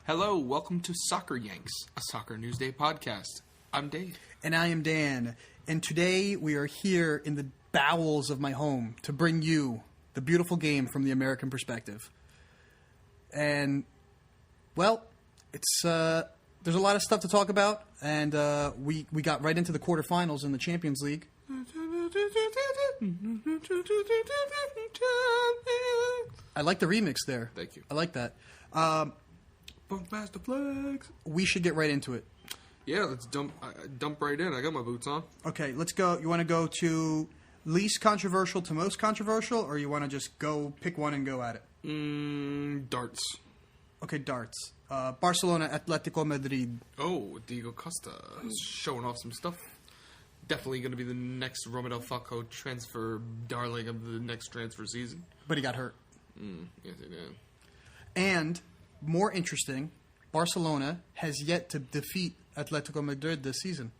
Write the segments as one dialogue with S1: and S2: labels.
S1: Hello, welcome to Soccer Yanks, a Soccer Newsday podcast. I'm Dave.
S2: And I am Dan. And today we are here in the bowels of my home to bring you the beautiful game from the American perspective. And, well, it's there's a lot of stuff to talk about, and we got right into the quarterfinals in the Champions League. I like the remix there.
S1: Thank you.
S2: I like that.
S1: Bunkmaster Flags.
S2: We should get right into it.
S1: Yeah, let's dump right in. I got my boots on.
S2: Okay, let's go. You want to go to least controversial to most controversial, or you want to just go pick one and go at it?
S1: Darts.
S2: Okay, darts. Barcelona, Atletico, Madrid.
S1: Oh, Diego Costa showing off some stuff. Definitely going to be the next Romelu Falcao transfer darling of the next transfer season.
S2: But he got hurt.
S1: Yes, he did.
S2: And, more interesting, Barcelona has yet to defeat Atletico Madrid this season.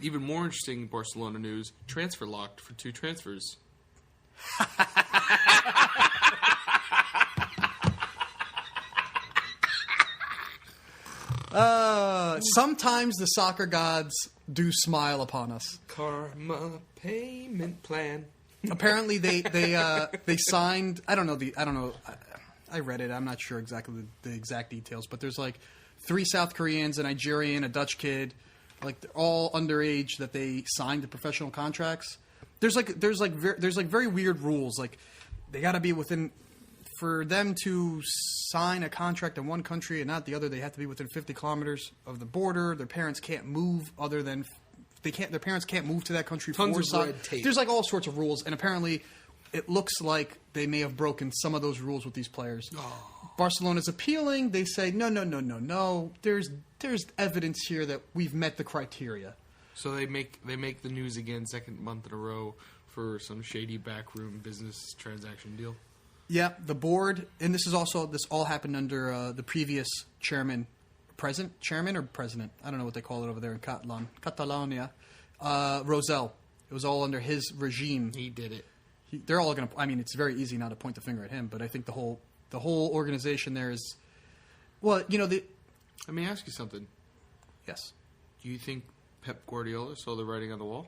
S1: Even more interesting Barcelona news, transfer locked for 2 transfers.
S2: Sometimes the soccer gods do smile upon us.
S1: Karma payment plan.
S2: Apparently, they signed. I don't know. I read it. I'm not sure exactly the exact details, but there's like 3 South Koreans, a Nigerian, a Dutch kid, like they're all underage that they signed to professional contracts. There's very weird rules. Like they got to be within. For them to sign a contract in one country and not the other, they have to be within 50 kilometers of the border. Their parents can't move other than their parents can't move to that country.
S1: Tons of red tape.
S2: There's like all sorts of rules, and apparently, it looks like they may have broken some of those rules with these players.
S1: Oh.
S2: Barcelona's appealing. They say no. There's evidence here that we've met the criteria.
S1: So they make the news again, second month in a row for some shady backroom business transaction deal.
S2: Yeah, the board, and this all happened under the previous chairman or president, I don't know what they call it over there in Catalonia, Rosell. It was all under his regime.
S1: He did it.
S2: They're all going to, I mean, it's very easy not to point the finger at him, but I think the whole organization there is, well, let
S1: me ask you something.
S2: Yes.
S1: Do you think Pep Guardiola saw the writing on the wall?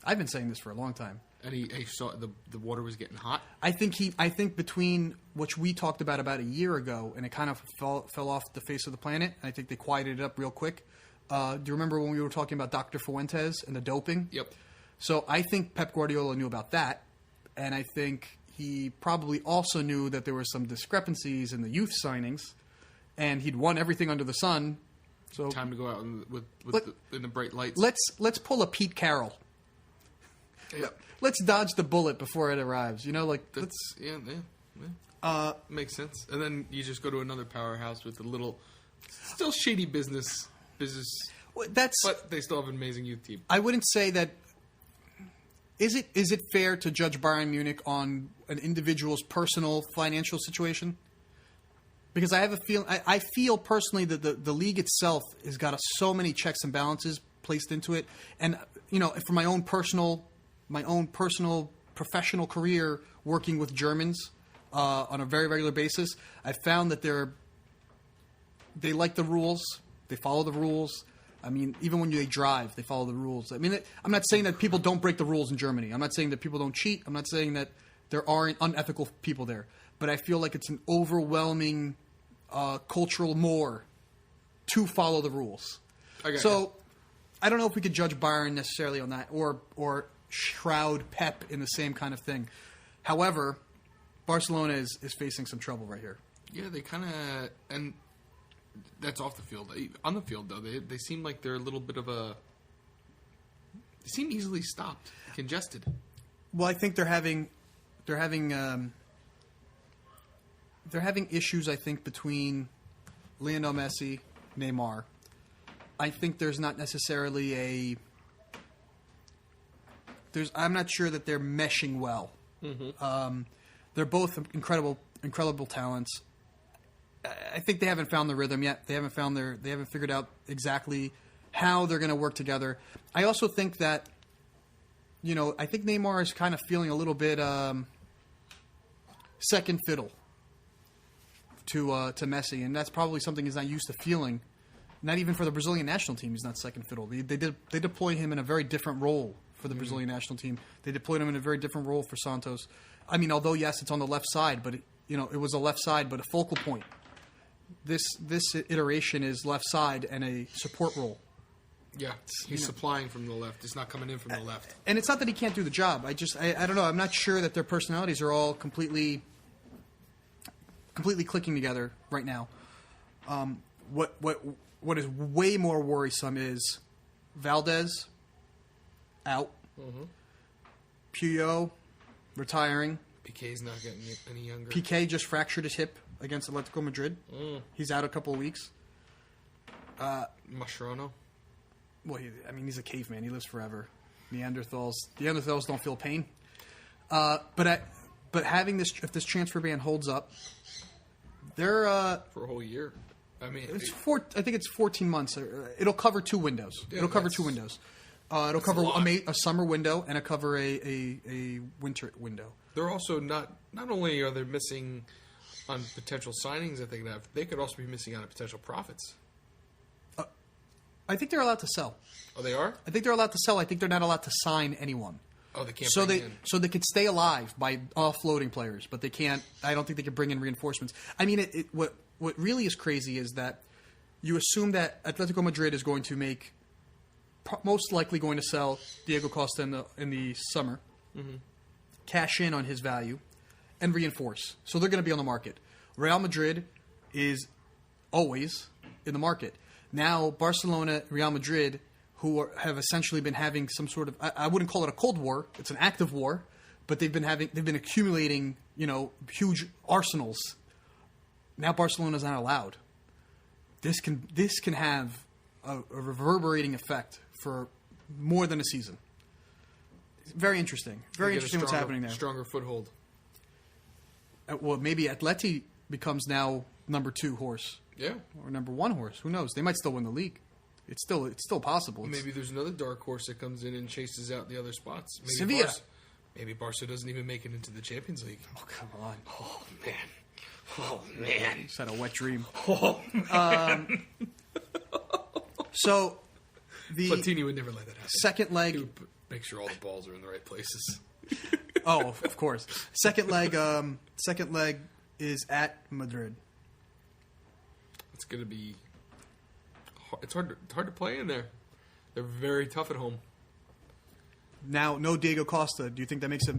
S2: I've been saying this for a long time.
S1: And he saw the water was getting hot?
S2: I think between what we talked about a year ago, and it kind of fell off the face of the planet, and I think they quieted it up real quick. Do you remember when we were talking about Dr. Fuentes and the doping?
S1: Yep.
S2: So I think Pep Guardiola knew about that, and I think he probably also knew that there were some discrepancies in the youth signings, and he'd won everything under the sun. So
S1: time to go out in the bright lights.
S2: Let's pull a Pete Carroll.
S1: Yeah.
S2: Let's dodge the bullet before it arrives.
S1: Makes sense. And then you just go to another powerhouse with a little, still shady business. But they still have an amazing youth team.
S2: I wouldn't say that. Is it fair to judge Bayern Munich on an individual's personal financial situation? Because I have a feeling. I feel personally that the league itself has got so many checks and balances placed into it, and for my own personal professional career working with Germans on a very regular basis, I found that they like the rules. They follow the rules. I mean, even when they drive, they follow the rules. I mean, I'm not saying that people don't break the rules in Germany. I'm not saying that people don't cheat. I'm not saying that there aren't unethical people there. But I feel like it's an overwhelming cultural more to follow the rules.
S1: Okay.
S2: So I don't know if we could judge Bayern necessarily on that or shroud Pep in the same kind of thing. However, Barcelona is facing some trouble right here.
S1: Yeah, they kind of, and that's off the field. On the field, though, they seem like they're a little bit of they seem easily stopped, congested.
S2: Well, I think they're having issues, I think, between Lionel Messi, Neymar. I think there's not necessarily I'm not sure that they're meshing well. Mm-hmm. They're both incredible talents. I think they haven't found the rhythm yet. They haven't figured out exactly how they're going to work together. I also think that, I think Neymar is kind of feeling a little bit second fiddle to Messi, and that's probably something he's not used to feeling. Not even for the Brazilian national team, he's not second fiddle. They deployed him in a very different role for the Brazilian national team. They deployed him in a very different role for Santos. I mean, although yes, it's on the left side, but it was a left side, but a focal point. This iteration is left side and a support role.
S1: Yeah, he's supplying from the left. He's not coming in from the left.
S2: And it's not that he can't do the job. I don't know. I'm not sure that their personalities are all completely clicking together right now. What is way more worrisome is Valdez out, Puyol retiring.
S1: PK's not getting any younger.
S2: PK just fractured his hip against Atletico Madrid. He's out a couple of weeks.
S1: Mascherano.
S2: Well, he's a caveman. He lives forever. Neanderthals don't feel pain. But having this, if this transfer ban holds up, they're
S1: for a whole year. I mean,
S2: I think it's 14 months. It'll cover 2 windows.
S1: Yeah,
S2: It'll cover 2 windows. It'll cover a summer window and cover a winter window.
S1: They're also not only are they missing on potential signings that they could have, they could also be missing on potential profits.
S2: I think they're allowed to sell.
S1: Oh, they are?
S2: I think they're allowed to sell. I think they're not allowed to sign anyone.
S1: Oh, they can't.
S2: So they could stay alive by offloading players, but they can't. I don't think they could bring in reinforcements. I mean, what really is crazy is that you assume that Atletico Madrid is going to make, most likely going to sell Diego Costa in the summer, cash in on his value, and reinforce. So they're going to be on the market. Real Madrid is always in the market. Now Barcelona, Real Madrid, who have essentially been having some sort of, I wouldn't call it a cold war. It's an active war, but they've been accumulating, huge arsenals. Now Barcelona's not allowed. This can have a reverberating effect for more than a season. Very interesting. Very interesting what's happening there.
S1: Stronger foothold.
S2: Well, maybe Atleti becomes now number 2 horse.
S1: Yeah.
S2: Or number 1 horse. Who knows? They might still win the league. It's still possible.
S1: Maybe there's another dark horse that comes in and chases out the other spots. Maybe
S2: Sevilla.
S1: Maybe Barca doesn't even make it into the Champions League.
S2: Oh, come on.
S1: Oh, man.
S2: Just had a wet dream.
S1: Oh, man.
S2: So,
S1: Platini would never let that happen.
S2: Second leg.
S1: He would make sure all the balls are in the right places.
S2: Oh, of course. Second leg is at Madrid.
S1: It's going to be... It's hard to play in there. They're very tough at home.
S2: Now, no Diego Costa. Do you think that makes a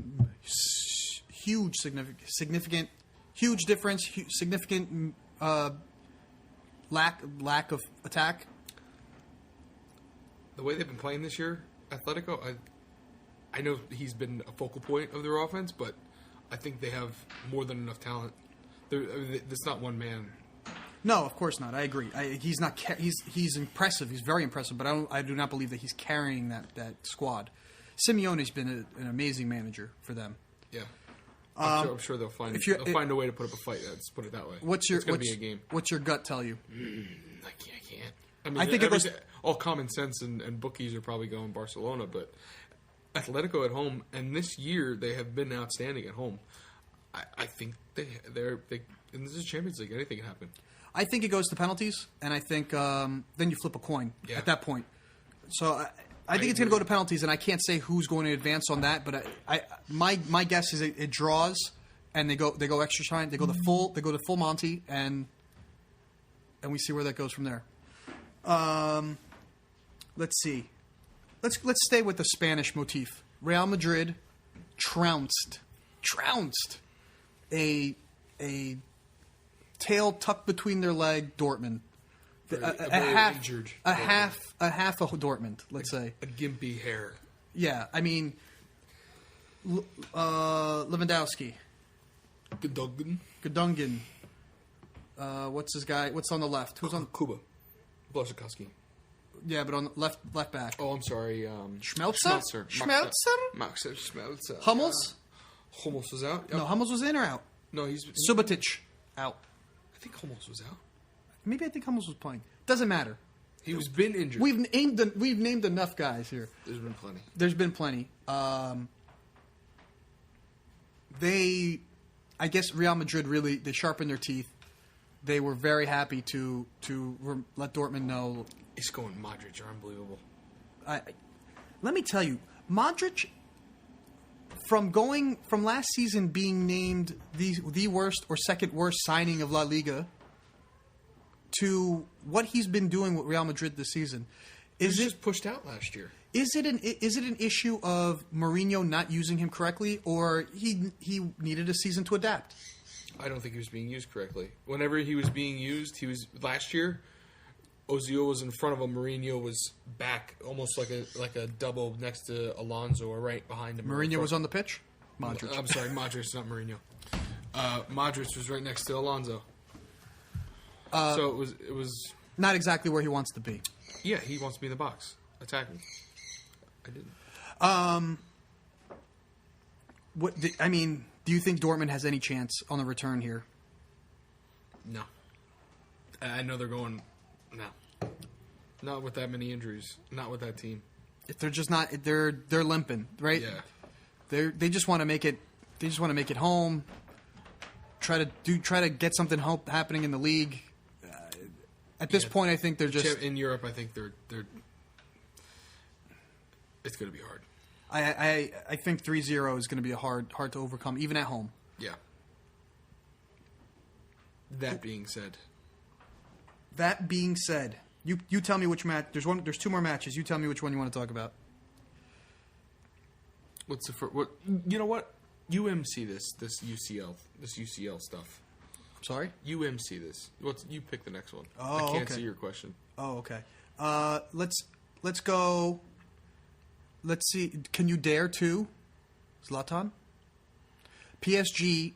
S2: huge, significant, huge difference? Significant lack of attack?
S1: The way they've been playing this year, Atletico, I know he's been a focal point of their offense, but I think they have more than enough talent. There's not one man.
S2: No, of course not. I agree. He's not. He's impressive. He's very impressive. But I do not believe that he's carrying that squad. Simeone's been an amazing manager for them.
S1: Yeah, I'm sure they'll find a way to put up a fight. Let's put it that way. It's going to be a game.
S2: What's your gut tell you?
S1: I can't. I mean, all common sense and bookies are probably going Barcelona, but Atletico at home, and this year they have been outstanding at home. I think they're and this is Champions League. Anything can happen.
S2: I think it goes to penalties, and I think then you flip a coin at that point. So I think it's going to go to penalties, and I can't say who's going to advance on that. But my guess is it draws, and they go extra time. They go to full Monty, and we see where that goes from there. Let's see. Let's stay with the Spanish motif. Real Madrid trounced a tail tucked between their leg Dortmund. A half of Dortmund, let's say.
S1: A gimpy hair.
S2: Yeah, I mean, Lewandowski. Gedungen. What's his guy? What's on the left? Who's on?
S1: Kuba. Blaszczykowski.
S2: Yeah, but on the left back.
S1: Oh, I'm sorry.
S2: Schmelzer?
S1: Max Schmelzer.
S2: Hummels?
S1: Hummels was out? Yep.
S2: No, Hummels was in or out?
S1: No, he's...
S2: Subotic, out.
S1: I think Hummels was out.
S2: Maybe I think Hummels was playing. Doesn't matter.
S1: He was been injured.
S2: We've named enough guys here.
S1: There's been plenty.
S2: I guess Real Madrid really, they sharpened their teeth. they were very happy to let Dortmund know.
S1: Isco and Modric are unbelievable.
S2: Let me tell you, Modric, from last season being named the worst or second worst signing of La Liga to what he's been doing with Real Madrid this season,
S1: Is it just pushed out last year?
S2: Is it an issue of Mourinho not using him correctly, or he needed a season to adapt?
S1: I don't think he was being used correctly. Whenever he was being used, last year. Ozil was in front of him. Mourinho was back, almost like a double next to Alonso or right behind him.
S2: Mourinho was on the pitch. Modric.
S1: I'm sorry, Modric, not Mourinho. Modric was right next to Alonso. So it was
S2: not exactly where he wants to be.
S1: Yeah, he wants to be in the box attacking. I didn't.
S2: Do you think Dortmund has any chance on the return here?
S1: No. I know they're going. No. Not with that many injuries. Not with that team.
S2: If they're just not, they're limping, right?
S1: Yeah.
S2: They just want to make it. They just want to make it home. Try to get something happening in the league. At this point, I think they're just
S1: in Europe. I think they're. It's going to be hard.
S2: I think 3-0 is going to be hard to overcome, even at home.
S1: Yeah. That being said, you tell me which match. There's two more matches. You tell me which one you want to talk about. What's the first? What you know? What UMC this UCL stuff.
S2: Sorry?
S1: UMC this. You pick the next one.
S2: Oh,
S1: I can't see your question.
S2: Oh, okay. Let's go. Let's see. Can you dare to, Zlatan? PSG.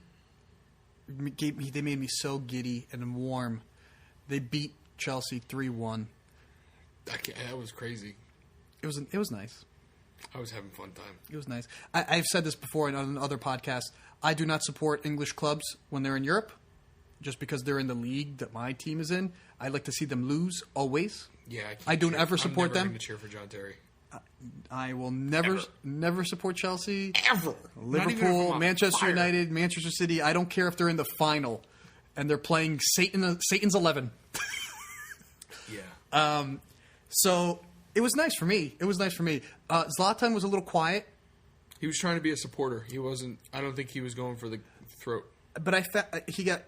S2: They made me so giddy and warm. They beat Chelsea 3-1.
S1: That was crazy.
S2: It was nice.
S1: I was having a fun time.
S2: It was nice. I've said this before on other podcasts. I do not support English clubs when they're in Europe, just because they're in the league that my team is in. I like to see them lose always.
S1: Yeah,
S2: I don't ever support them.
S1: I'm never going to cheer for John Terry.
S2: I will never support Chelsea.
S1: Ever.
S2: Liverpool, Manchester United, Manchester City. I don't care if they're in the final and they're playing Satan's 11.
S1: Yeah.
S2: So it was nice for me. Zlatan was a little quiet.
S1: He was trying to be a supporter. He wasn't. I don't think he was going for the throat.
S2: But he got.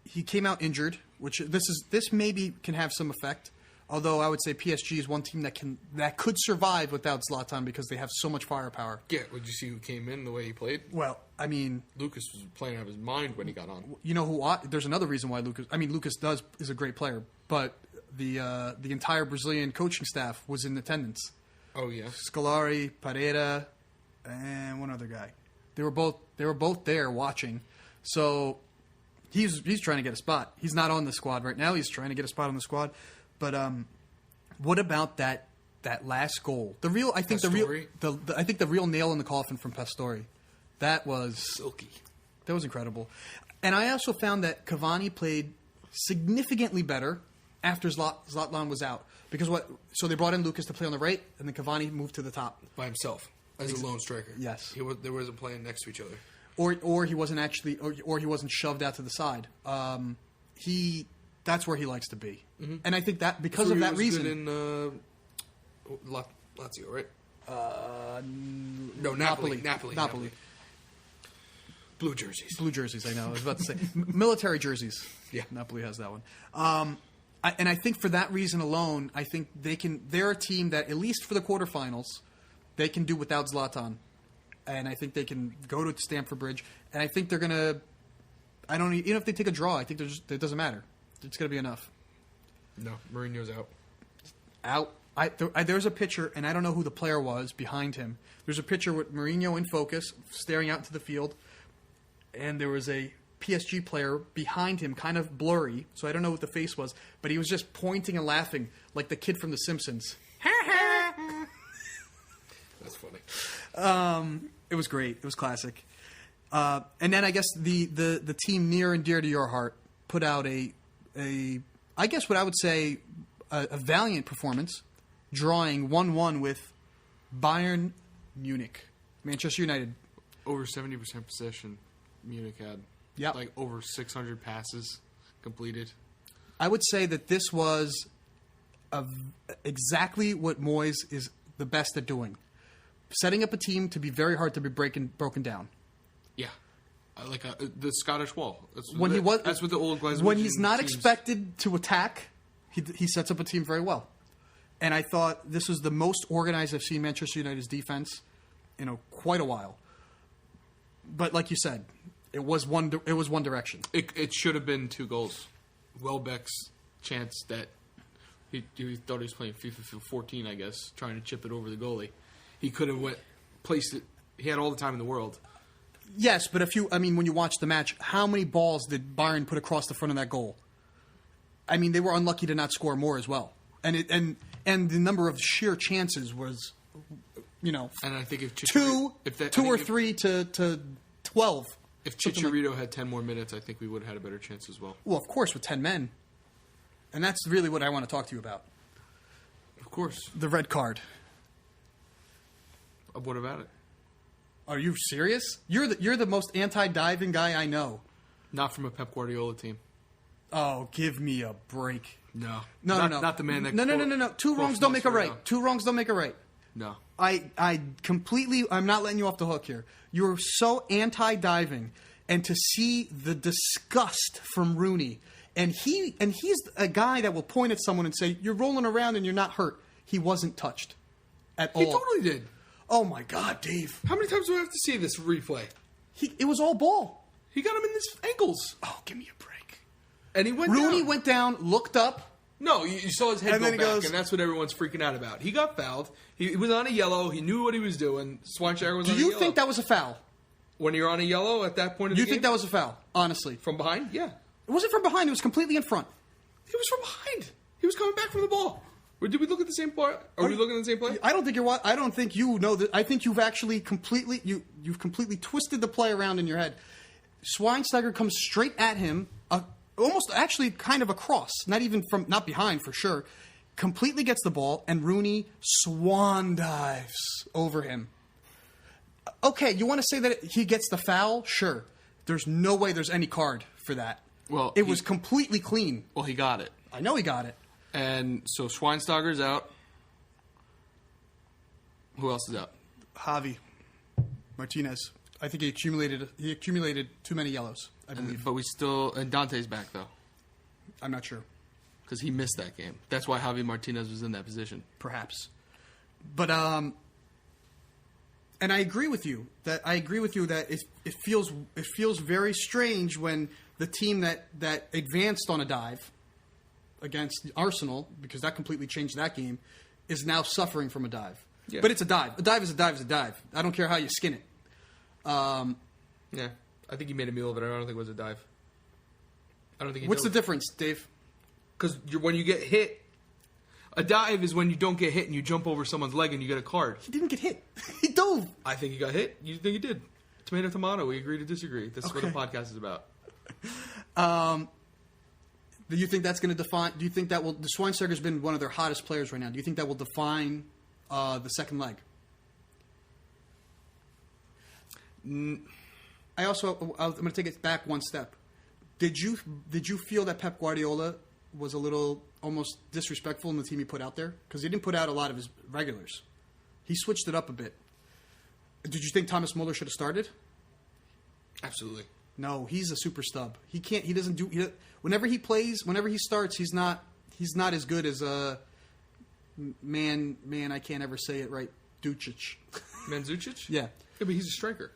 S2: He came out injured, which this maybe can have some effect. Although I would say PSG is one team that could survive without Zlatan because they have so much firepower.
S1: Yeah, would you see who came in, the way he played?
S2: Well, I mean,
S1: Lucas was playing out of his mind when he got on.
S2: You know who? There's another reason why Lucas. I mean, Lucas is a great player, but the entire Brazilian coaching staff was in attendance.
S1: Oh yeah,
S2: Scolari, Pereira, and one other guy. They were both there watching. So he's trying to get a spot. He's not on the squad right now. He's trying to get a spot on the squad. But what about that last goal? The real nail in the coffin from Pastore. That was
S1: silky.
S2: That was incredible. And I also found that Cavani played significantly better after Zlatan was out. Because so they brought in Lucas to play on the right, and then Cavani moved to the top
S1: by himself as a lone striker.
S2: Yes,
S1: they wasn't playing next to each other,
S2: or he wasn't actually, or he wasn't shoved out to the side. That's where he likes to be, and I think that because of that reason,
S1: good in Lazio, right?
S2: No,
S1: Napoli. Blue jerseys.
S2: I know. I was about to say military jerseys.
S1: Yeah,
S2: Napoli has that one. And I think for that reason alone, I think they're a team that, at least for the quarterfinals, they can do without Zlatan. And I think they can go to Stamford Bridge. And I think they're going to, even if they take a draw, I think it doesn't matter. It's going to be enough.
S1: No, Mourinho's
S2: out. There's a picture, and I don't know who the player was behind him. There's a picture with Mourinho in focus, staring out into the field. And there was a PSG player behind him, kind of blurry, so I don't know what the face was, but he was just pointing and laughing like the kid from The Simpsons.
S1: That's funny.
S2: It was great. It was classic. And then I guess the team near and dear to your heart put out I guess what I would say a valiant performance, drawing 1-1 with Bayern Munich, Manchester United.
S1: Over 70% possession Munich had.
S2: Yep.
S1: Like over 600 passes completed.
S2: I would say that this was exactly what Moyes is the best at doing. Setting up a team to be very hard to be broken down.
S1: Yeah. Like the Scottish Wall. That's
S2: What the
S1: old Glaswegian
S2: when he's not
S1: teams.
S2: expected to attack, he sets up a team very well. And I thought this was the most organized I've seen Manchester United's defense in quite a while. But like you said, it was one direction.
S1: It should have been 2 goals. Welbeck's chance that he thought he was playing FIFA 14, I guess, trying to chip it over the goalie. He could have placed it. He had all the time in the world.
S2: Yes, but when you watch the match, how many balls did Bayern put across the front of that goal? I mean, they were unlucky to not score more as well. And the number of sheer chances was,
S1: And I think if
S2: two or three to 12.
S1: If Chicharito had 10 more minutes, I think we would have had a better chance as well.
S2: Well, of course, with 10 men. And that's really what I want to talk to you about.
S1: Of course.
S2: The red card.
S1: What about it?
S2: Are you serious? You're the most anti-diving guy I know.
S1: Not from a Pep Guardiola team.
S2: Oh, give me a break.
S1: No.
S2: No.
S1: Not the man that...
S2: No. Two wrongs don't make a right. Two wrongs don't make a right.
S1: No.
S2: I'm not letting you off the hook here. You're so anti-diving, and to see the disgust from Rooney, and he's a guy that will point at someone and say, "You're rolling around and you're not hurt." He wasn't touched at all.
S1: He totally did.
S2: Oh my God, Dave!
S1: How many times do I have to see this replay?
S2: It was all ball.
S1: He got him in his ankles.
S2: Oh, give me a break.
S1: And he went
S2: Rooney
S1: down.
S2: went down, looked up.
S1: No, you saw his head
S2: And
S1: go
S2: then he
S1: back,
S2: goes-
S1: and that's what everyone's freaking out about. He got fouled. He was on a yellow. He knew what he was doing. Schweinsteiger was on a yellow.
S2: Do you think that was a foul?
S1: When you're on a yellow at that point in
S2: Do
S1: the
S2: you
S1: game?
S2: think that was a foul? Honestly.
S1: From behind? Yeah.
S2: It wasn't from behind. It was completely in front.
S1: He was from behind. He was coming back from the ball. Or did we look at the same play? Are we looking at the same play?
S2: I don't think I don't think you know that. I think you've actually you've completely twisted the play around in your head. Schweinsteiger comes straight at him, almost actually kind of across, not behind for sure. Completely gets the ball, and Rooney swan dives over him. Okay, you want to say that he gets the foul? Sure. There's no way there's any card for that.
S1: Well,
S2: it was completely clean.
S1: Well, he got it.
S2: I know he got it.
S1: And so Schweinsteiger's out. Who else is out?
S2: Javi Martinez. I think he accumulated too many yellows, I believe.
S1: And Dante's back, though.
S2: I'm not sure.
S1: Because he missed that game. That's why Javi Martinez was in that position.
S2: Perhaps. But, and I agree with you that it feels very strange when the team that advanced on a dive against Arsenal, because that completely changed that game, is now suffering from a dive. Yeah. But it's a dive. A dive is a dive is a dive. I don't care how you skin it.
S1: Yeah, I think he made a meal of it. I don't think it was a dive. I don't think.
S2: What's the difference, Dave?
S1: Because when you get hit, a dive is when you don't get hit and you jump over someone's leg and you get a card.
S2: He didn't get hit. He dove.
S1: I think he got hit. You think he did? Tomato, tomato. We agree to disagree. This is what the podcast is about.
S2: Do you think that's going to define? Do you think that will? The Schweinsteiger's been one of their hottest players right now. Do you think that will define the second leg? I'm going to take it back one step. Did you feel that Pep Guardiola was a little almost disrespectful in the team he put out there? Because he didn't put out a lot of his regulars. He switched it up a bit. Did you think Thomas Muller should have started?
S1: Absolutely.
S2: No, he's a super stub. He can't. He doesn't do. Whenever he plays, whenever he starts, he's not as good as man. I can't ever say it right. Ducic.
S1: Mandzukic?
S2: Yeah.
S1: Yeah, but he's a striker.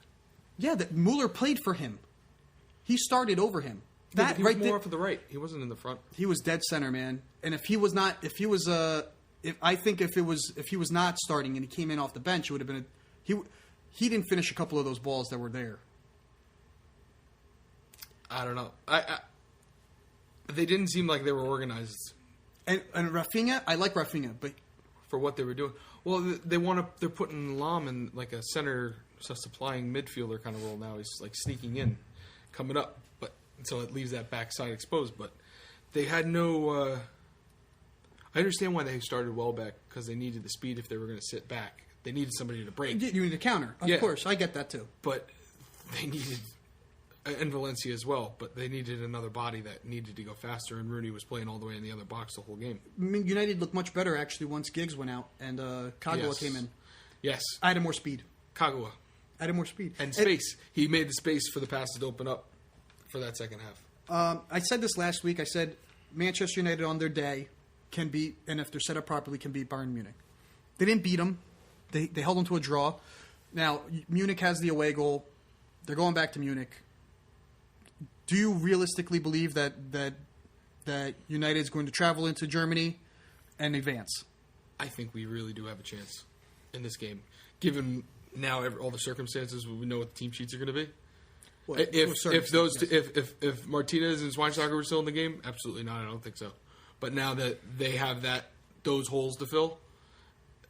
S2: Yeah, that Muller played for him. He started over him.
S1: That he was more off to the right. He wasn't in the front.
S2: He was dead center, man. And if he was not starting and he came in off the bench, it would have been he didn't finish a couple of those balls that were there.
S1: I don't know. They didn't seem like they were organized.
S2: And Rafinha, I like Rafinha, but
S1: for what they were doing, well, they're putting Lam in like a center, supplying midfielder kind of role now. He's like sneaking in, coming up, but so it leaves that backside exposed. But they had no. I understand why they started Welbeck because they needed the speed if they were going to sit back. They needed somebody to break.
S2: You need a counter, of course. I get that too.
S1: But they needed and Valencia as well, but they needed another body that needed to go faster, and Rooney was playing all the way in the other box the whole game.
S2: I mean, United looked much better, actually, once Giggs went out and Kagawa came in.
S1: Yes.
S2: Added more speed.
S1: Kagawa.
S2: Added more speed.
S1: And space. He made the space for the passes to open up for that second half.
S2: I said this last week. I said Manchester United on their day can beat, and if they're set up properly, can beat Bayern Munich. They didn't beat them. They held them to a draw. Now, Munich has the away goal. They're going back to Munich. Do you realistically believe that United is going to travel into Germany and advance?
S1: I think we really do have a chance in this game, given now all the circumstances. We know what the team sheets are going to be. Well, if Martinez and Schweinsteiger were still in the game, absolutely not. I don't think so. But now that they have those holes to fill,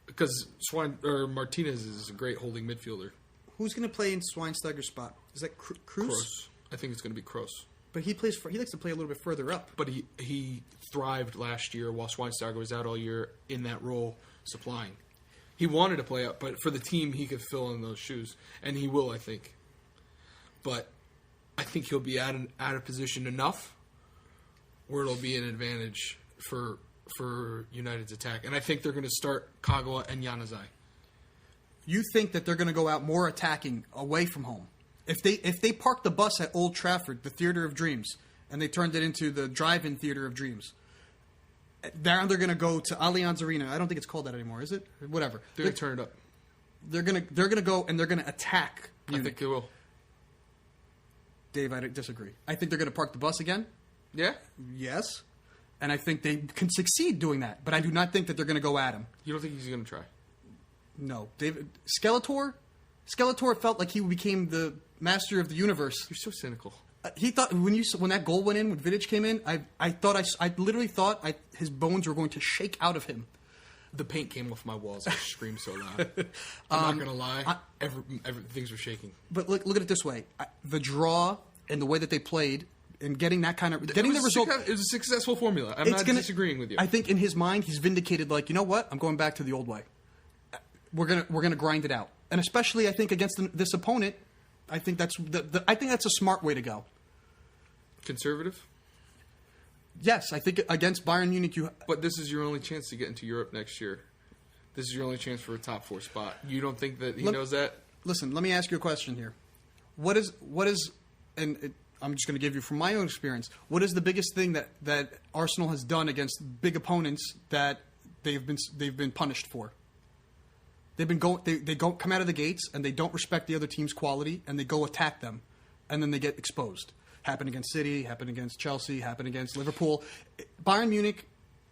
S1: because Martinez is a great holding midfielder.
S2: Who's going to play in Schweinsteiger's spot? Is that Kroos?
S1: I think it's going to be Kroos.
S2: But he likes to play a little bit further up.
S1: But he thrived last year while Schweinsteiger was out all year in that role, supplying. He wanted to play up, but for the team, he could fill in those shoes, and he will, I think. But I think he'll be out of position enough where it'll be an advantage for United's attack. And I think they're going to start Kagawa and Januzaj.
S2: You think that they're going to go out more attacking away from home? If they parked the bus at Old Trafford, the Theater of Dreams, and they turned it into the Drive-In Theater of Dreams, now they're going to go to Allianz Arena. I don't think it's called that anymore, is it? Whatever.
S1: They're going to turn it up.
S2: They're going to go and they're going to attack Munich.
S1: I think they will.
S2: Dave, I disagree. I think they're going to park the bus again.
S1: Yeah?
S2: Yes. And I think they can succeed doing that, but I do not think that they're going to go at him.
S1: You don't think he's going to try?
S2: No. David Skeletor felt like he became the master of the universe.
S1: You're so cynical.
S2: He thought when that goal went in, when Vidic came in, I literally thought his bones were going to shake out of him.
S1: The paint came off my walls. I screamed so loud. I'm not going to lie. Things were shaking.
S2: But look at it this way: the draw and the way that they played, and getting the result.
S1: It was a successful formula. I'm not disagreeing with you.
S2: I think in his mind, he's vindicated. Like, you know what? I'm going back to the old way. We're gonna grind it out, and especially I think against this opponent, I think that's a smart way to go.
S1: Conservative.
S2: Yes, I think against Bayern Munich,
S1: But this is your only chance to get into Europe next year. This is your only chance for a top 4 spot. You don't think that he knows that?
S2: Listen, let me ask you a question here. What is, and I'm just going to give you from my own experience. What is the biggest thing that Arsenal has done against big opponents that they've been punished for? They come out of the gates and they don't respect the other team's quality and they go attack them, and then they get exposed. Happened against City, happened against Chelsea, happened against Liverpool. Bayern Munich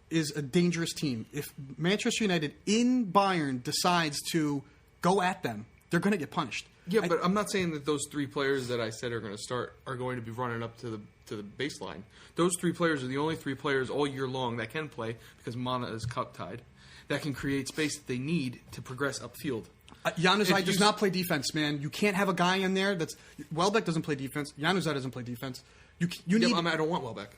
S2: is a dangerous team. If Manchester United in Bayern decides to go at them, they're going to get punished.
S1: Yeah, but I'm not saying that those 3 players that I said are going to start are going to be running up to the baseline. Those 3 players are the only 3 players all year long that can play, because Mana is cup-tied, that can create space that they need to progress upfield.
S2: Januzaj does not play defense, man. You can't have a guy in there that's... Welbeck doesn't play defense. Januzaj doesn't play defense. I
S1: don't want Welbeck.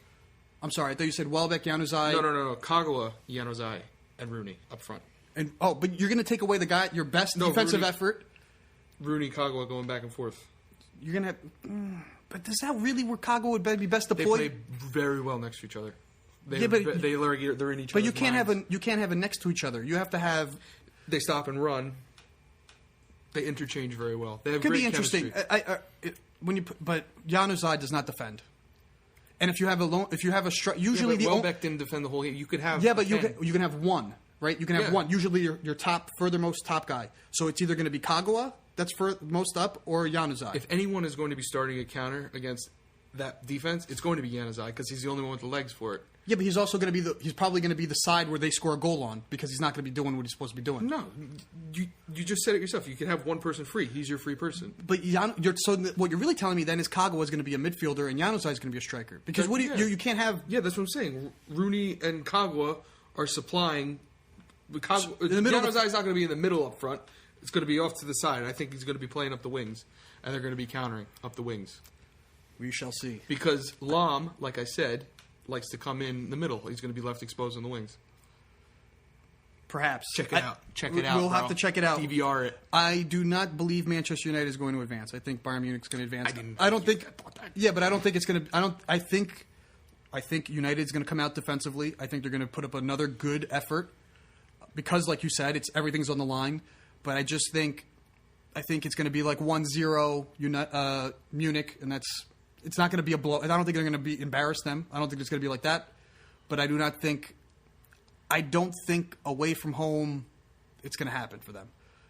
S2: I'm sorry. I thought you said Welbeck, Januzaj...
S1: No. Kagawa, Januzaj, and Rooney up front.
S2: But you're going to take away your best defensive effort.
S1: Rooney, Kagawa going back and forth.
S2: You're going to have... But is that really where Kagawa would be best deployed?
S1: They play very well next to each other. They're in each other's
S2: But you can't
S1: minds.
S2: have it next to each other. You have to have...
S1: They stop and run. They interchange very well. They have
S2: could
S1: great
S2: be interesting. But Januzaj does not defend. And if you have usually
S1: Welbeck didn't defend the whole game. You could have
S2: but you can have one, right? You can have one. Usually your furthermost top guy. So it's either going to be Kagawa that's most up or Januzaj.
S1: If anyone is going to be starting a counter against that defense, it's going to be Januzaj because he's the only one with the legs for it.
S2: Yeah, but he's also going to be he's probably going to be the side where they score a goal on, because he's not going to be doing what he's supposed to be doing.
S1: No, you just said it yourself. You can have one person free. He's your free person.
S2: But what you're really telling me then is Kagawa is going to be a midfielder and Januzaj is going to be a striker. Because you can't have...
S1: Yeah, that's what I'm saying. Rooney and Kagawa are supplying... Januzaj is not going to be in the middle up front. It's going to be off to the side. I think he's going to be playing up the wings, and they're going to be countering up the wings.
S2: We shall see.
S1: Because Lam, like I said, likes to come in the middle. He's going to be left exposed on the wings.
S2: Perhaps.
S1: Check it out. Check it out.
S2: We'll have to check it out.
S1: DVR it.
S2: I do not believe Manchester United is going to advance. I think Bayern Munich's going to advance.
S1: I don't think.
S2: Yeah, but I don't think it's going to. I think United's going to come out defensively. I think they're going to put up another good effort because, like you said, everything's on the line. But I just think it's going to be like 1-0 Munich, and it's not going to be a blow. I don't think they're going to embarrass them. I don't think it's going to be like that. But I don't think away from home it's going to happen for them.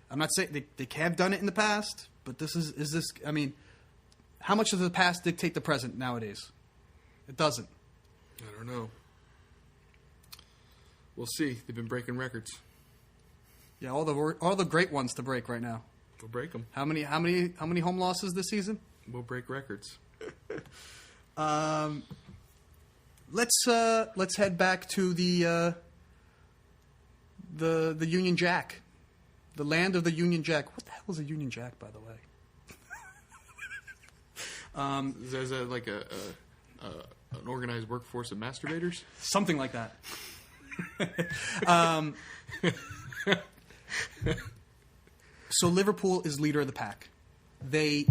S2: I'm not saying they have done it in the past, but this is this. I mean, how much does the past dictate the present nowadays? It doesn't.
S1: I don't know. We'll see. They've been breaking records.
S2: Yeah, all the great ones to break right now.
S1: We'll break them.
S2: How many home losses this season?
S1: We'll break records.
S2: Let's head back to the Union Jack, the land of the Union Jack. What the hell is a Union Jack, by the way?
S1: Is that like an organized workforce of masturbators?
S2: Something like that. So Liverpool is leader of the pack.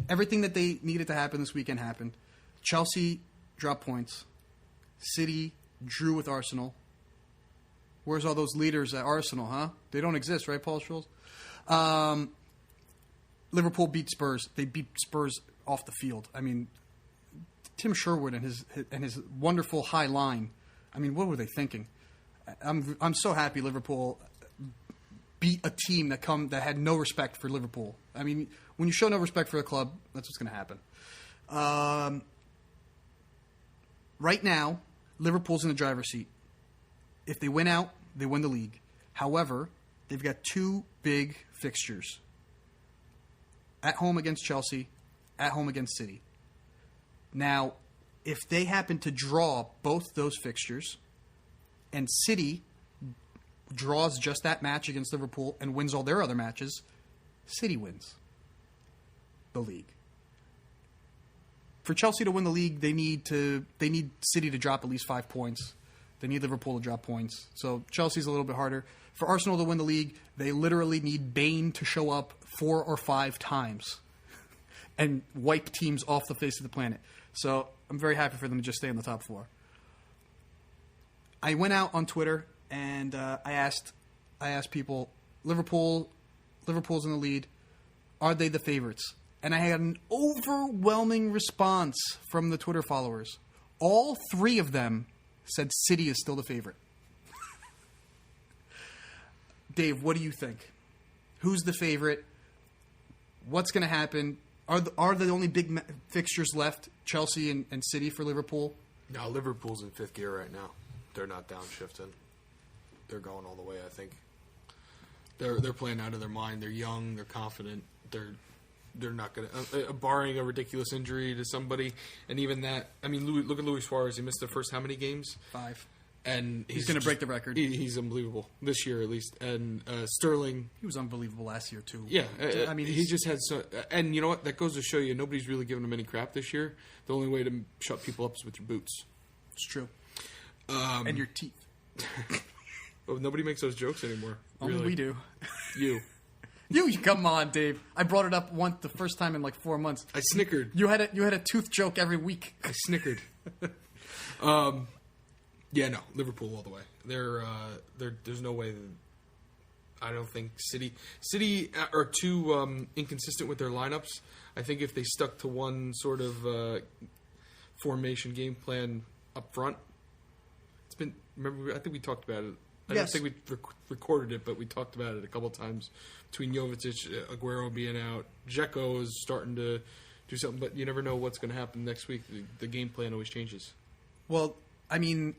S2: Everything that they needed to happen this weekend happened. Chelsea dropped points. City drew with Arsenal. Where's all those leaders at Arsenal, huh? They don't exist, right, Paul Scholes? Liverpool beat Spurs. They beat Spurs off the field. I mean, Tim Sherwood and his wonderful high line. I mean, what were they thinking? I'm so happy Liverpool beat a team that had no respect for Liverpool. I mean, when you show no respect for a club, that's what's going to happen. Right now, Liverpool's in the driver's seat. If they win out, they win the league. However, they've got two big fixtures. At home against Chelsea, at home against City. Now, if they happen to draw both those fixtures, and City draws just that match against Liverpool and wins all their other matches, City wins the league. For Chelsea to win the league, they need City to drop at least 5 points. They need Liverpool to drop points. So Chelsea's a little bit harder. For Arsenal to win the league, they literally need Bane to show up 4 or 5 times and wipe teams off the face of the planet. So I'm very happy for them to just stay in the top 4. I went out on Twitter and I asked people, Liverpool's in the lead. Are they the favorites? And I had an overwhelming response from the Twitter followers. All 3 of them said City is still the favorite. Dave, what do you think? Who's the favorite? What's going to happen? Are the only big fixtures left Chelsea and City for Liverpool?
S1: No, Liverpool's in 5th gear right now. They're not downshifting. They're going all the way, I think. They're playing out of their mind. They're young. They're confident. They're not going to... barring a ridiculous injury to somebody, and even that... I mean, look at Luis Suarez. He missed the first how many games?
S2: 5.
S1: And
S2: he's going to break the record.
S1: He's unbelievable. This year, at least. And Sterling...
S2: He was unbelievable last year, too.
S1: Yeah. I mean, he just had... and you know what? That goes to show you, nobody's really giving him any crap this year. The only way to shut people up is with your boots.
S2: It's true. And your teeth.
S1: Well, nobody makes those jokes anymore.
S2: Only we do.
S1: You.
S2: You come on, Dave. I brought it up the first time in like 4 months.
S1: I snickered.
S2: You had a tooth joke every week.
S1: I snickered. Yeah, no, Liverpool all the way. There's no way. I don't think City are too inconsistent with their lineups. I think if they stuck to one sort of formation game plan up front, it's been. Remember, I think we talked about it. I
S2: Yes.
S1: don't think we recorded it, but we talked about it a couple of times between Jovetic, Aguero being out. Dzeko is starting to do something, but you never know what's going to happen next week. The game plan always changes.
S2: Well, I mean,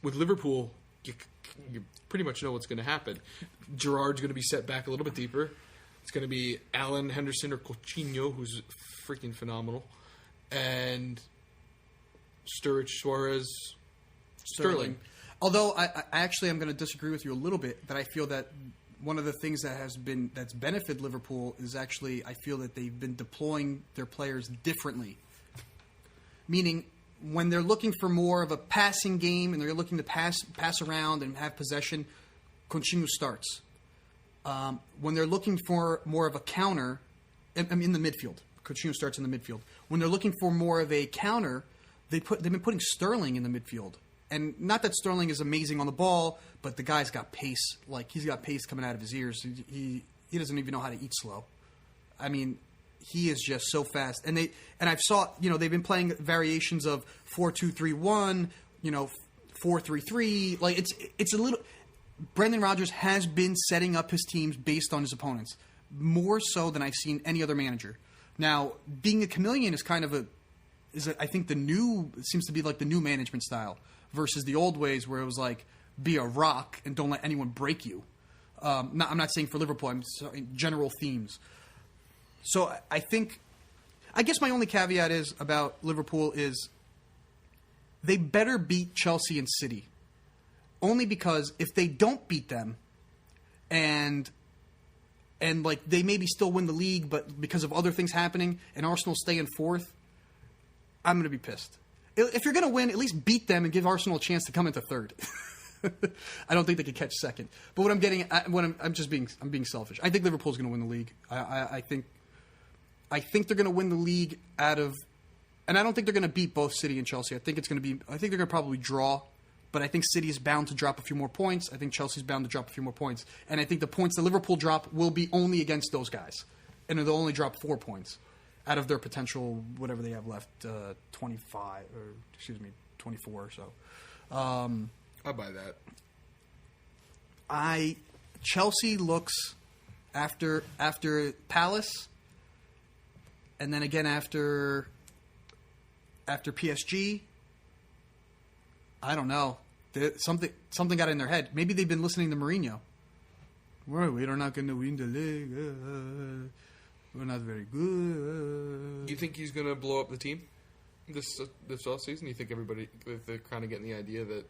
S1: with Liverpool, you pretty much know what's going to happen. Gerrard's going to be set back a little bit deeper. It's going to be Allen, Henderson, or Coutinho, who's freaking phenomenal, and Sturridge, Suarez, Sterling.
S2: Although I actually am going to disagree with you a little bit, that I feel that one of the things that's benefited Liverpool is actually I feel that they've been deploying their players differently. Meaning, when they're looking for more of a passing game and they're looking to pass around and have possession, Coutinho starts. When they're looking for more of a counter, in the midfield. Coutinho starts in the midfield. When they're looking for more of a counter, they've been putting Sterling in the midfield. And not that Sterling is amazing on the ball, but the guy's got pace. Like, he's got pace coming out of his ears. He doesn't even know how to eat slow. I mean, he is just so fast. And I've saw, they've been playing variations of 4-2-3-1, 4-3-3. Like, it's a little. Brendan Rodgers has been setting up his teams based on his opponents, more so than I've seen any other manager. Now, being a chameleon is kind of I think it seems to be like the new management style versus the old ways where it was like, be a rock and don't let anyone break you. I'm not saying for Liverpool, I'm saying general themes. So I guess my only caveat is about Liverpool is they better beat Chelsea and City. Only because if they don't beat them and like they maybe still win the league, but because of other things happening and Arsenal stay in fourth, I'm going to be pissed. If you're going to win, at least beat them and give Arsenal a chance to come into third. I don't think they could catch second. But what I'm getting at, I'm being selfish. I think Liverpool's going to win the league. I think they're going to win the league and I don't think they're going to beat both City and Chelsea. I think they're going to probably draw. But I think City is bound to drop a few more points. I think Chelsea's bound to drop a few more points. And I think the points that Liverpool drop will be only against those guys. And they'll only drop 4 points out of their potential, whatever they have left, 24 or so.
S1: I buy that.
S2: Chelsea looks after Palace, and then again after PSG. I don't know. Something got in their head. Maybe they've been listening to Mourinho. We're not going to win the league. We're not very good.
S1: You think he's going to blow up the team this offseason? You think they're kind of getting the idea that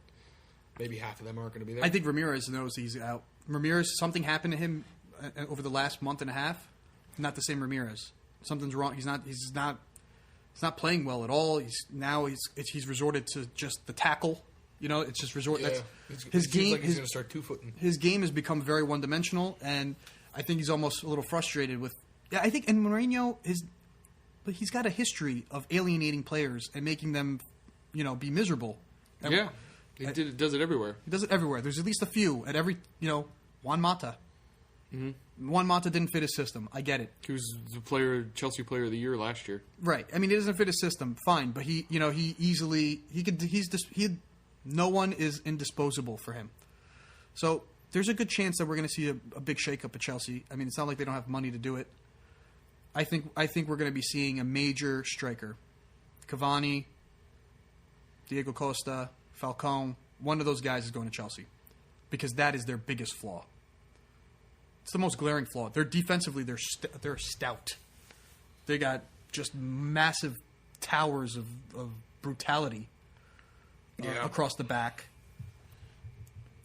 S1: maybe half of them aren't going to be there?
S2: I think Ramirez knows he's out. Ramirez, something happened to him over the last month and a half. Not the same Ramirez. Something's wrong. He's not playing well at all. He's resorted to just the tackle. It's just resort.
S1: Yeah.
S2: His game.
S1: Like he's going to start 2-footing.
S2: His game has become very one-dimensional, and I think he's almost a little frustrated with. Yeah, I think, and Mourinho but he's got a history of alienating players and making them, be miserable.
S1: Yeah, does it everywhere.
S2: He does it everywhere. There's at least a few at every. Juan Mata. Mm-hmm. Juan Mata didn't fit his system. I get it.
S1: He was the Chelsea Player of the Year last year.
S2: Right. I mean, he doesn't fit his system. Fine, but no one is indisposable for him. So there's a good chance that we're going to see a big shakeup at Chelsea. I mean, it's not like they don't have money to do it. I think we're going to be seeing a major striker. Cavani, Diego Costa, Falcone. One of those guys is going to Chelsea because that is their biggest flaw. It's the most glaring flaw. They're defensively, they're stout. They got just massive towers of brutality across the back.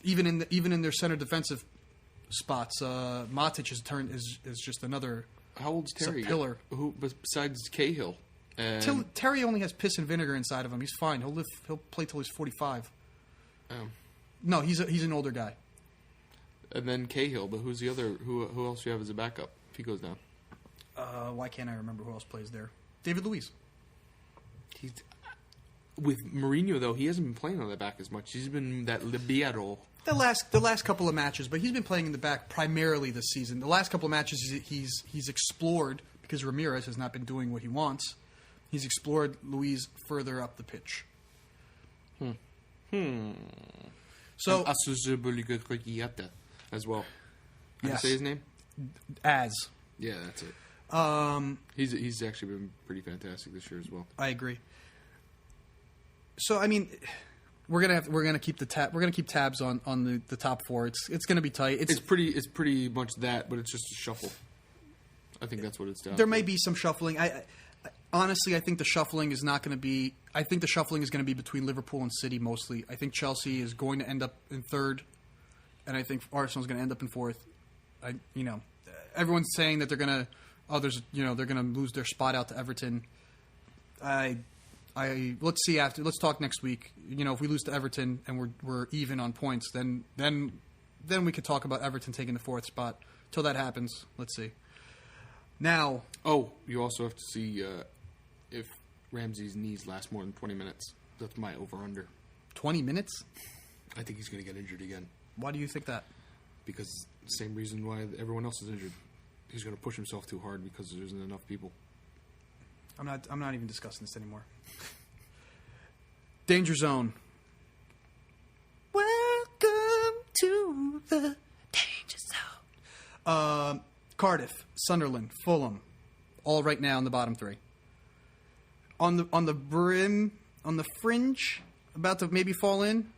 S2: Even in their center defensive spots, Matic is just another.
S1: How old's Terry?
S2: Pillar.
S1: Who besides Cahill?
S2: Terry only has piss and vinegar inside of him. He's fine. He'll play till he's 45. No, he's an older guy.
S1: And then Cahill, but who's the other? Who else do you have as a backup if he goes down?
S2: Why can't I remember who else plays there? David Luiz.
S1: With Mourinho though, he hasn't been playing on the back as much. He's been that libero.
S2: The last couple of matches, but he's been playing in the back primarily this season. The last couple of matches, he's explored because Ramirez has not been doing what he wants. He's explored Luiz further up the pitch. So
S1: as well. How do you say his name?
S2: Yeah,
S1: that's it. He's actually been pretty fantastic this year as well.
S2: I agree. So I mean, we're gonna keep tabs on the top four. It's gonna be tight.
S1: It's pretty much that, but it's just a shuffle. I think that's what it's down.
S2: There may be some shuffling. Honestly, I think the shuffling is not going to be. I think the shuffling is going to be between Liverpool and City mostly. I think Chelsea is going to end up in third, and I think Arsenal is going to end up in fourth. Everyone's saying that they're going to. They're going to lose their spot out to Everton. Let's see after. Let's talk next week. If we lose to Everton and we're even on points, then then we could talk about Everton taking the 4th spot. Till that happens, let's see. Now...
S1: Oh, you also have to see if Ramsey's knees last more than 20 minutes. That's my over-under.
S2: 20 minutes?
S1: I think he's going to get injured again.
S2: Why do you think that?
S1: Because the same reason why everyone else is injured. He's going to push himself too hard because there isn't enough people.
S2: I'm not even discussing this anymore. Danger Zone. Welcome to the Danger Zone. Cardiff, Sunderland, Fulham, all right now in the bottom 3. On the brim, on the fringe, about to maybe fall in.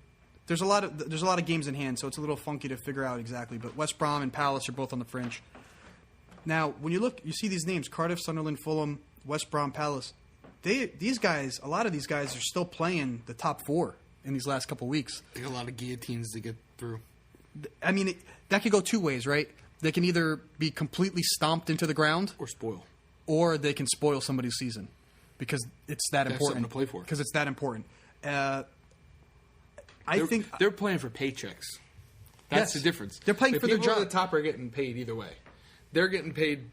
S2: There's a lot of games in hand, so it's a little funky to figure out exactly. But West Brom and Palace are both on the fringe. Now, when you look, you see these names: Cardiff, Sunderland, Fulham, West Brom, Palace. These guys, a lot of these guys are still playing the top 4 in these last couple weeks.
S1: They got a lot of guillotines to get through.
S2: I mean, that could go 2 ways, right? They can either be completely stomped into the ground, or they can spoil somebody's season because it's that important
S1: to play for.
S2: Because it's that important. I think
S1: they're playing for paychecks. That's the difference.
S2: They're playing for their job.
S1: People at the top are getting paid either way. They're getting paid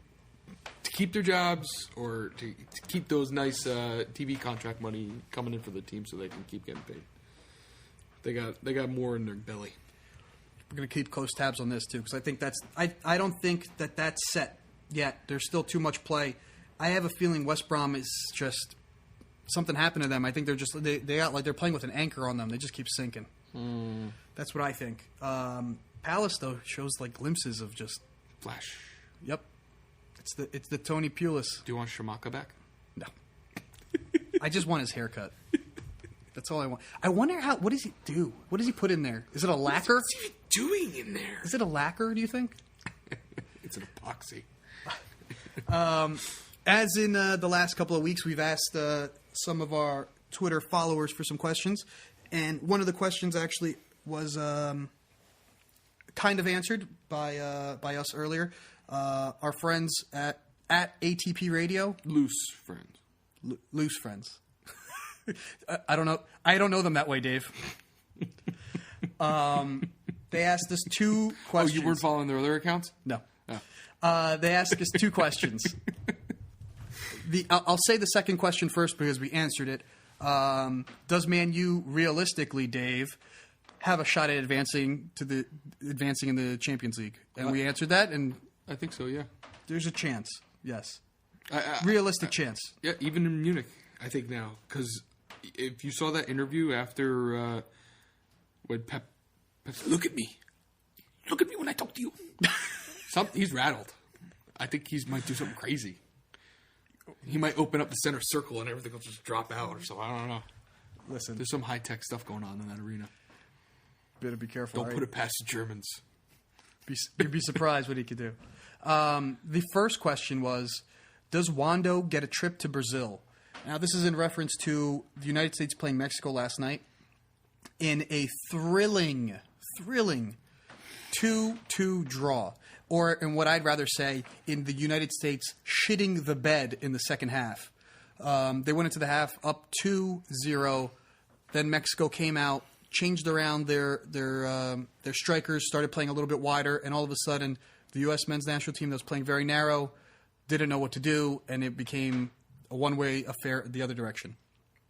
S1: to keep their jobs or to keep those nice TV contract money coming in for the team, so they can keep getting paid. They got more in their belly.
S2: We're going to keep close tabs on this too, because I think I don't think that's set yet. There's still too much play. I have a feeling West Brom is just something happened to them. I think they're just they got like they're playing with an anchor on them. They just keep sinking. That's what I think. Palace though shows like glimpses of just
S1: flash.
S2: Yep, it's the Tony Pulis.
S1: Do you want Shamaka back?
S2: No, I just want his haircut. That's all I want. I wonder what does he do? What does he put in there? Is it a lacquer?
S1: What's he doing in there?
S2: Is it a lacquer, do you think?
S1: It's an epoxy.
S2: As in the last couple of weeks, we've asked some of our Twitter followers for some questions. And one of the questions actually was kind of answered by us earlier. Our friends at ATP Radio.
S1: Loose friends.
S2: Loose friends. I don't know. I don't know them that way, Dave. They asked us 2 questions.
S1: Oh, you weren't following their other accounts?
S2: No.
S1: Oh.
S2: They asked us 2 questions. I'll say the second question first because we answered it. Does Man U realistically, Dave, have a shot at advancing in the Champions League? And we answered that, and
S1: I think so. Yeah,
S2: there's a chance. Yes,
S1: realistic
S2: chance.
S1: Yeah, even in Munich, I think now because if you saw that interview after when Pep said, look at me when I talk to you. He's rattled. I think he might do something crazy. He might open up the center circle and everything will just drop out or something. I don't know.
S2: Listen,
S1: there's some high tech stuff going on in that arena.
S2: Better be careful.
S1: Don't put it past the Germans.
S2: You'd be surprised what he could do. The first question was, does Wando get a trip to Brazil? Now, this is in reference to the United States playing Mexico last night in a thrilling 2-2 draw. Or, in what I'd rather say, in the United States shitting the bed in the second half. They went into the half up 2-0. Then Mexico came out, changed around their strikers, started playing a little bit wider, and all of a sudden, the U.S. men's national team that was playing very narrow didn't know what to do, and it became a one-way affair the other direction.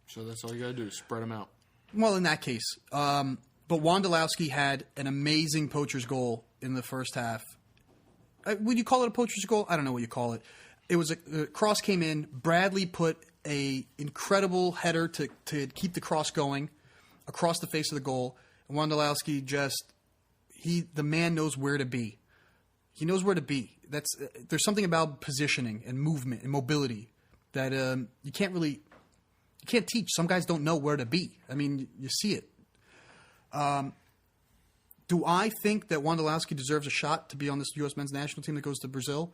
S1: So that's all you got to do is spread them out.
S2: Well, in that case. But Wondolowski had an amazing poacher's goal in the first half. Would you call it a poacher's goal? I don't know what you call it. It was a cross came in. Bradley put a incredible header to keep the cross going across the face of the goal. And Wondolowski the man knows where to be. He knows where to be. There's something about positioning and movement and mobility that you can't teach. Some guys don't know where to be. I mean, you see it. Do I think that Wondolowski deserves a shot to be on this U.S. men's national team that goes to Brazil?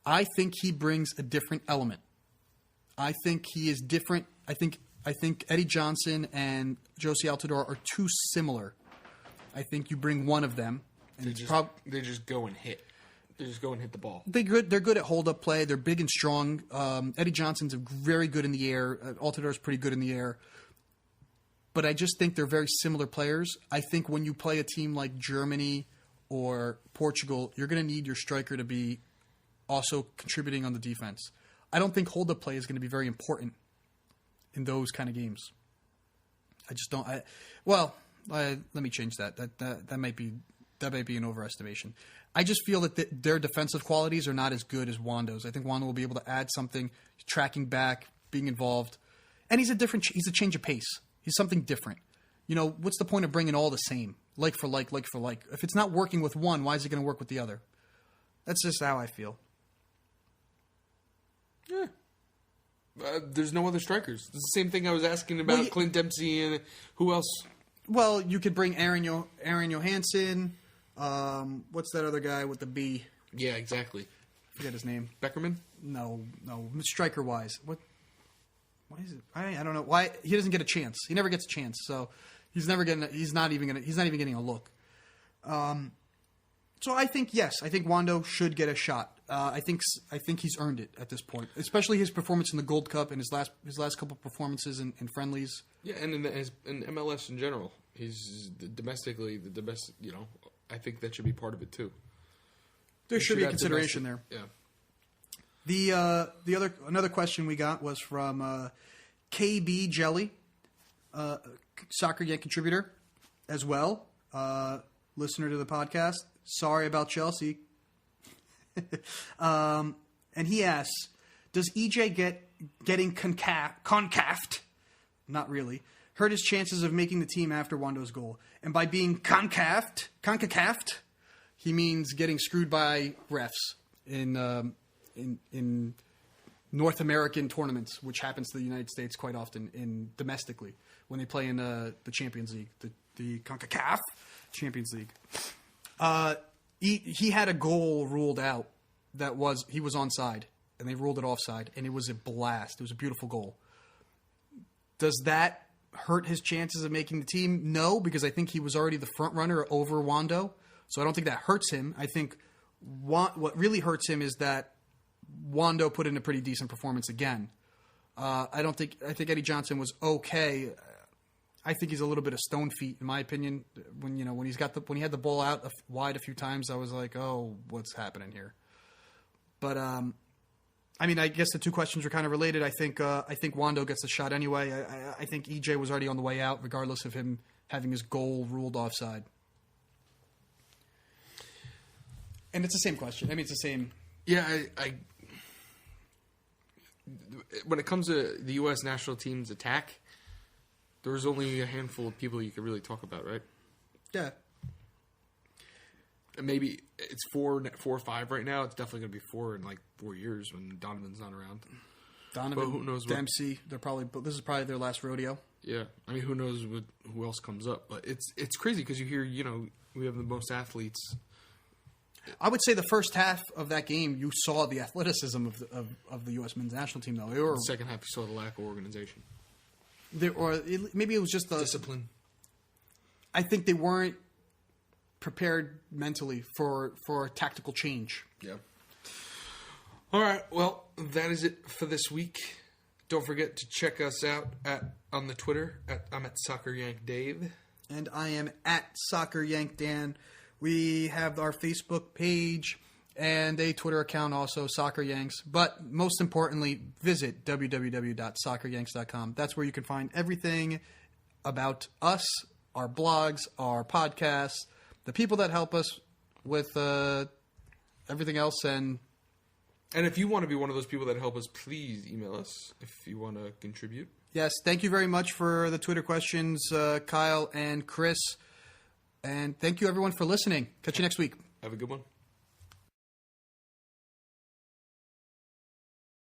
S2: I think he brings a different element. I think he is different. I think Eddie Johnson and Josie Altidore are too similar. I think you bring one of them. And
S1: they just go and hit. They just go and hit the ball.
S2: They're good at hold-up play. They're big and strong. Eddie Johnson's very good in the air. Altidore's pretty good in the air. But I just think they're very similar players. I think when you play a team like Germany or Portugal, you're going to need your striker to be also contributing on the defense. I don't think hold-up play is going to be very important in those kind of games. I just don't. Let me change that. That might be an overestimation. I just feel that their defensive qualities are not as good as Wando's. I think Wando will be able to add something, tracking back, being involved, and he's a change of pace. He's something different. What's the point of bringing all the same, like for like? If it's not working with one, why is it going to work with the other? That's just how I feel.
S1: Yeah. There's no other strikers. It's the same thing I was asking about Clint Dempsey and who else?
S2: Well, you could bring Aaron Johansson. What's that other guy with the B?
S1: Yeah, exactly.
S2: Forget his name.
S1: Beckerman?
S2: No. Striker wise, what? Why is it? I don't know why he doesn't get a chance. He never gets a chance, so he's not even getting a look. So I think Wando should get a shot. I think he's earned it at this point, especially his performance in the Gold Cup and his last couple performances in friendlies.
S1: Yeah, and in MLS in general, he's domestically the best. I think that should be part of it too.
S2: There should be a consideration there.
S1: Yeah.
S2: Another question we got was from KB Jelly, Soccer Yank contributor as well, listener to the podcast. Sorry about Chelsea. And he asks, does EJ getting concaved? Not really. Hurt his chances of making the team after Wando's goal. And by being concaved, he means getting screwed by refs in North American tournaments, which happens to the United States quite often domestically when they play in the Champions League, the CONCACAF Champions League. He had a goal ruled out he was onside, and they ruled it offside, and it was a blast. It was a beautiful goal. Does that hurt his chances of making the team? No, because I think he was already the front runner over Wando, so I don't think that hurts him. I think what really hurts him is that Wando put in a pretty decent performance again. I think Eddie Johnson was okay. I think he's a little bit of stone feet, in my opinion. When he had the ball out wide a few times, I was like, oh, what's happening here? But I guess the two questions are kind of related. I think Wando gets the shot anyway. I think EJ was already on the way out, regardless of him having his goal ruled offside. And it's the same question. It's the same.
S1: Yeah, when it comes to the U.S. national team's attack, there's only a handful of people you could really talk about, right?
S2: Yeah.
S1: And maybe it's 4 or 5 right now. It's definitely going to be 4 in 4 years when Donovan's not around.
S2: Donovan, who knows Dempsey. This is probably their last rodeo.
S1: Yeah, who knows who else comes up? But it's crazy because you hear we have the most athletes.
S2: I would say the first half of that game, you saw the athleticism of the U.S. men's national team, though.
S1: The second half, you saw the lack of organization.
S2: Maybe it was just the
S1: discipline.
S2: I think they weren't prepared mentally for a tactical change.
S1: Yeah. All right. Well, that is it for this week. Don't forget to check us out on the Twitter. I'm at SoccerYankDave.
S2: And I am at SoccerYankDan. We have our Facebook page and a Twitter account also, Soccer Yanks. But most importantly, visit www.socceryanks.com. That's where you can find everything about us, our blogs, our podcasts, the people that help us with everything else. And
S1: if you want to be one of those people that help us, please email us if you want to contribute.
S2: Yes, thank you very much for the Twitter questions, Kyle and Chris. And thank you, everyone, for listening. Catch you next week.
S1: Have a good one.